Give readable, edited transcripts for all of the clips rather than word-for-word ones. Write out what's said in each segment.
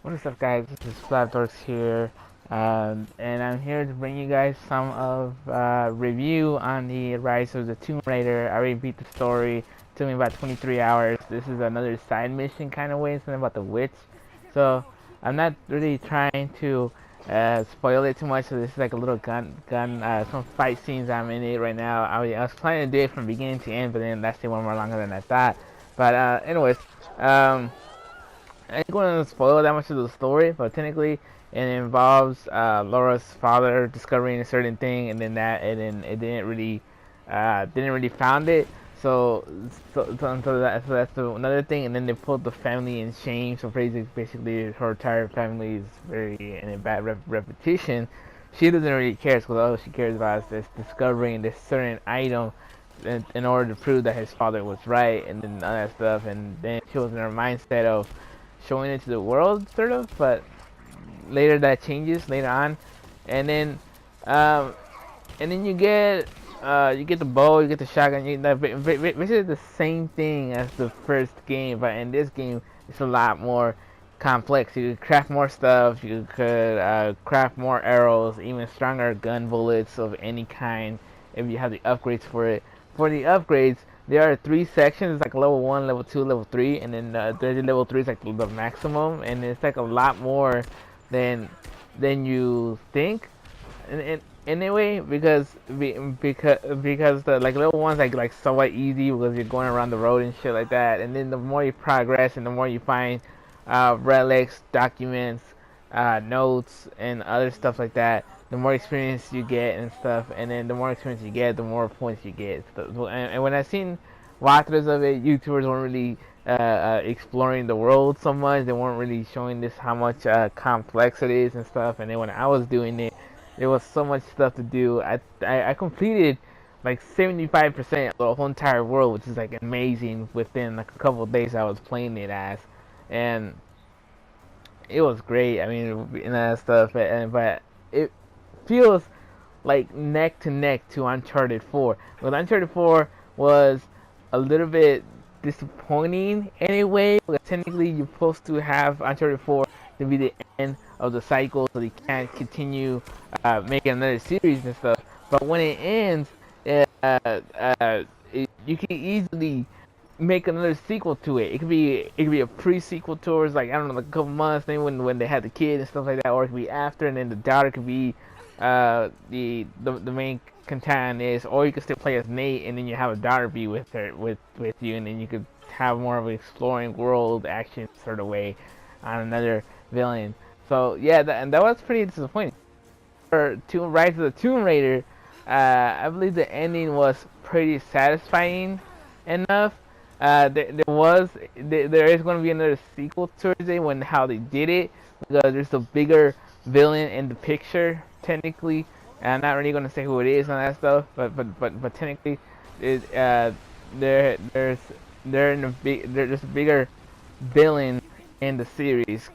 What is up, guys? This is Flapdorks here, and I'm here to bring you guys some of review on the Rise of the Tomb Raider. I already beat the story. It took me about 23 hours. This is another side mission kind of way, something about the witch. So I'm not really trying to spoil it too much. So this is like a little some fight scenes. I'm in it right now. I was planning to do it from beginning to end, but then that stayed one more longer than I thought. But anyways. I ain't going to spoil that much of the story, but technically it involves Laura's father discovering a certain thing, and then it didn't really found it. So that's another thing, and then they put the family in shame. So basically her entire family is very in a bad repetition. She doesn't really care because all she cares about is this discovering this certain item in order to prove that his father was right, and then all that stuff. And then she was in her mindset of showing it to the world, sort of, but later that changes later on, and then um, you get the bow, you get the shotgun, basically the same thing as the first game, but in this game it's a lot more complex. You could craft more stuff, you could craft more arrows, even stronger gun bullets of any kind if you have the upgrades for it. For the upgrades, there are 3 sections, like level 1, level 2, level 3, and then level 3 is like the maximum, and it's like a lot more than you think. And anyway, because the like level 1's like somewhat easy because you're going around the road and shit like that, and then the more you progress and the more you find relics, documents, notes, and other stuff like that, the more experience you get and stuff, and then the more experience you get, the more points you get. And when I seen walkthroughs of it, YouTubers weren't really exploring the world so much. They weren't really showing this how much complex it is and stuff. And then when I was doing it, there was so much stuff to do. I completed like 75% of the whole entire world, which is like amazing within like a couple of days I was playing it as, and it was great. I mean, and that stuff, but it feels like neck to neck to Uncharted 4. But Uncharted 4 was a little bit disappointing anyway, because technically you're supposed to have Uncharted 4 to be the end of the cycle, so they can't continue making another series and stuff. But when it ends, you can easily make another sequel to it. It could be a pre-sequel towards, like, I don't know, like a couple months, then when they had the kid and stuff like that, or it could be after, and then the daughter could be the main antagonist, or you could still play as Nate, and then you have a daughter be with you, and then you could have more of an exploring world action sort of way on another villain. So yeah, that was pretty disappointing. For Rise of the Tomb Raider, I believe the ending was pretty satisfying enough. There is going to be another sequel towards it when how they did it, because there's a bigger villain in the picture technically. And I'm not really going to say who it is and that stuff, but technically, there's a bigger villain in the series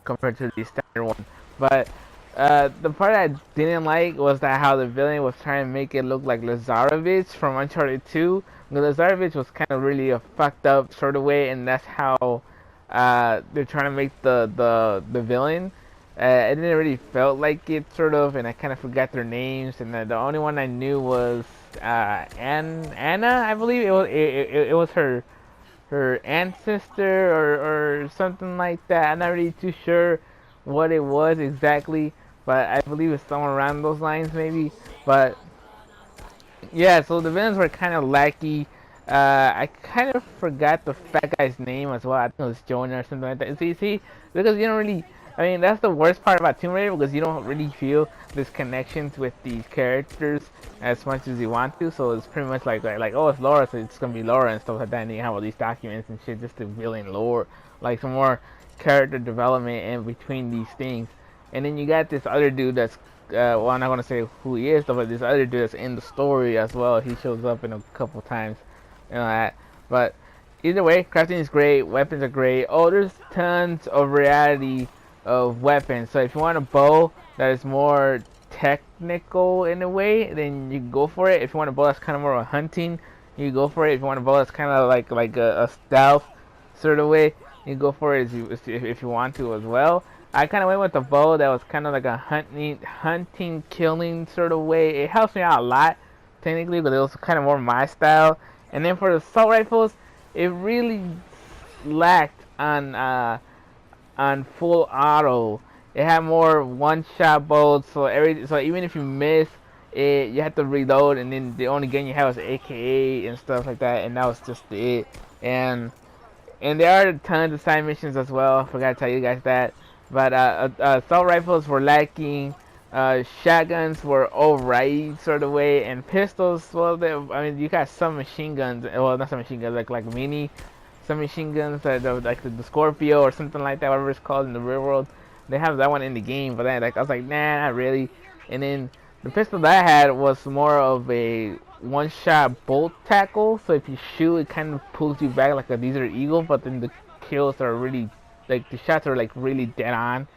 compared to the standard one. But the part I didn't like was that how the villain was trying to make it look like Lazarevich from Uncharted 2. Lazarevich was kind of really a fucked up sort of way, and that's how they're trying to make the villain. It didn't really felt like it, sort of, and I kind of forgot their names, and the only one I knew was Anna, I believe. It was her ancestor or something like that. I'm not really too sure what it was exactly, but I believe it's somewhere around those lines maybe. But yeah, so the villains were kind of lackey. I kind of forgot the fat guy's name as well. I think it was Jonah or something like that. See, because you don't really. I mean, that's the worst part about Tomb Raider, because you don't really feel this connections with these characters as much as you want to. So it's pretty much like oh, it's Laura, so it's gonna be Laura and stuff like that. And you have all these documents and shit just to fill in lore, like some more character development in between these things. And then you got this other dude that's well, I'm not gonna say who he is, but this other dude that's in the story as well. He shows up in a couple times, you know that. But either way, crafting is great. Weapons are great. Oh, there's tons of variety of weapons. So if you want a bow that is more technical in a way, then you go for it. If you want a bow that's kind of more of a hunting, you go for it. If you want a bow that's kind of like a stealth sort of way, You go for it if you want to as well. I kind of went with the bow that was kind of like a hunting, killing sort of way. It helps me out a lot, technically, but it was kind of more my style. And then for the assault rifles, it really lacked on full auto. It had more one-shot bolts, so even if you miss, you had to reload, and then the only gun you had was AKA and stuff like that, and that was just it. And and there are tons of side missions as well. I forgot to tell you guys that. But assault rifles were lacking. Shotguns were alright, sort of way, and pistols. Well, I mean, you got some machine guns. Well, not some machine guns, like mini, some machine guns, like the Scorpio or something like that, whatever it's called in the real world. They have that one in the game, but then like I was like, nah, not really. And then the pistol that I had was more of a one-shot bolt tackle. So if you shoot, it kind of pulls you back like a Desert Eagle, but then the kills are really, like the shots are like really dead on.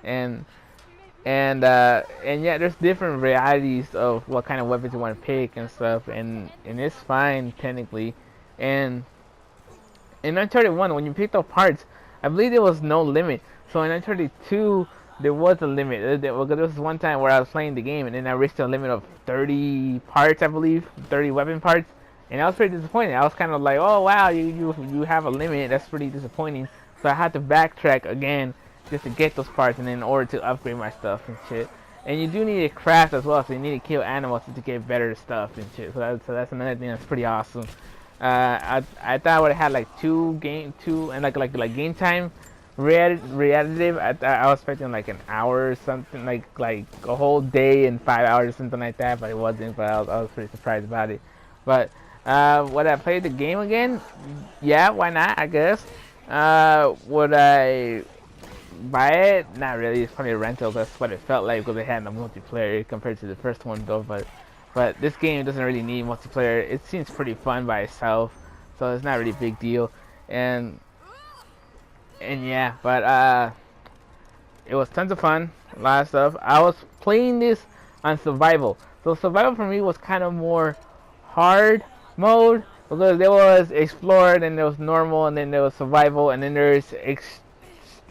And and yeah, there's different varieties of what kind of weapons you want to pick and stuff, and it's fine technically. And in Uncharted 1, when you picked up parts, I believe there was no limit. So in Uncharted 2, there was a limit. There was one time where I was playing the game and then I reached a limit of 30 parts, I believe, 30 weapon parts, and I was pretty disappointed. I was kind of like, oh wow, you have a limit. That's pretty disappointing. So I had to backtrack again just to get those parts, and in order to upgrade my stuff and shit. And you do need to craft as well, so you need to kill animals to get better stuff and shit. So that's another thing that's pretty awesome. I thought I would have had like two and like game time reality. I was expecting like an hour or something, like a whole day and 5 hours or something like that, but it wasn't. But I was pretty surprised about it. But would I play the game again? Yeah, why not? I guess. Would I buy it? Not really. It's probably a rental. That's what it felt like because it had no multiplayer compared to the first one, though. But this game doesn't really need multiplayer. It seems pretty fun by itself, so it's not really a big deal. And and yeah, but it was tons of fun, a lot of stuff. I was playing this on survival, so survival for me was kind of more hard mode because there was explored and there was normal and then there was survival and then there's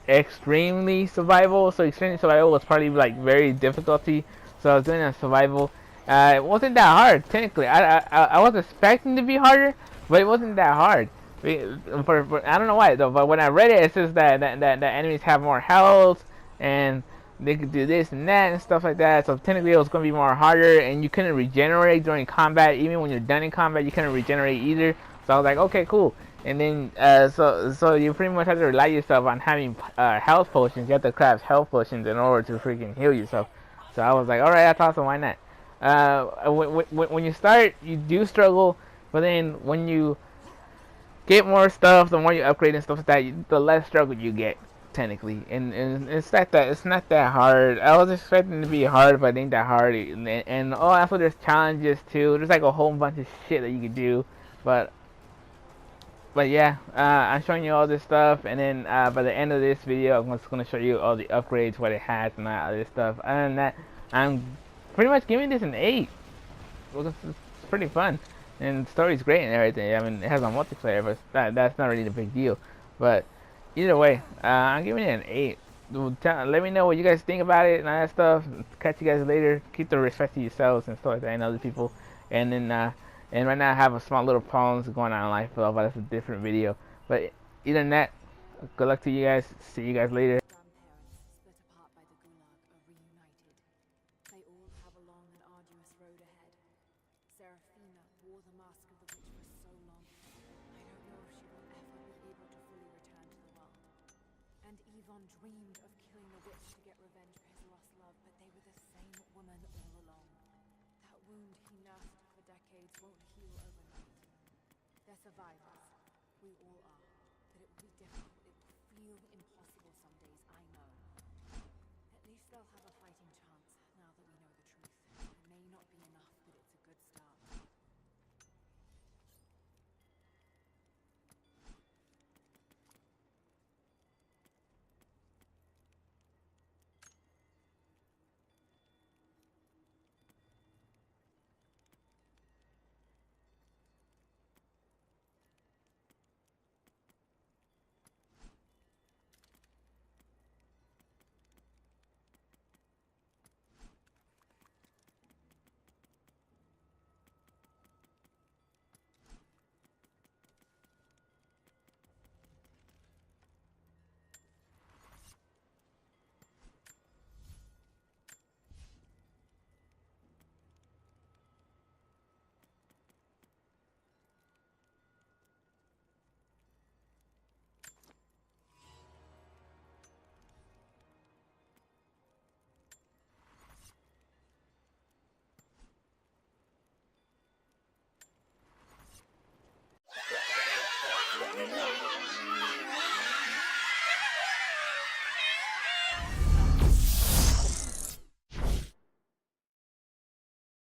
extremely survival. So extremely survival was probably like very difficulty. So I was doing a survival. It wasn't that hard technically. I was expecting to be harder, but it wasn't that hard. I don't know why though, but when I read it, it says that enemies have more health and they could do this and that and stuff like that. So technically, it was going to be more harder, and you couldn't regenerate during combat. Even when you're done in combat, you couldn't regenerate either. So I was like, okay, cool. And then so you pretty much have to rely yourself on having health potions. You have to craft health potions in order to freaking heal yourself. So I was like, all right, that's awesome. Why not? When you start, you do struggle, but then when you get more stuff, the more you upgrade and stuff like that, the less struggle you get technically. And it's not that hard. I was expecting it to be hard, but it ain't that hard. And oh, also there's challenges too. There's like a whole bunch of shit that you can do, but yeah, I'm showing you all this stuff, and then by the end of this video, I'm just gonna show you all the upgrades, what it has, and all this stuff. Other than that, I'm pretty much giving this an 8. Well, it's pretty fun, and the story's great and everything. I mean, it has a multiplayer, but that's not really the big deal. But either way, I'm giving it an 8. Let me know what you guys think about it and all that stuff. Catch you guys later. Keep the respect to yourselves and stuff like that and other people. And then and right now I have a small little problems going on in life, but that's a different video. But either than that, good luck to you guys. See you guys later. Grandparents, split apart by the Gulag, are reunited. They all have a long and arduous road ahead. Serafina wore the mask of the witch for so long. I don't know if she will ever be able to fully return to the world. And Yvonne dreamed of killing the witch to get revenge for his lost love, but they were the same woman all along. That wound he nursed for decades won't heal overnight. They're survivors. We all are. But it will be difficult. It will feel impossible some days, I know. At least they'll have a fighting chance now that we know the truth. It may not be enough, but it's a good start.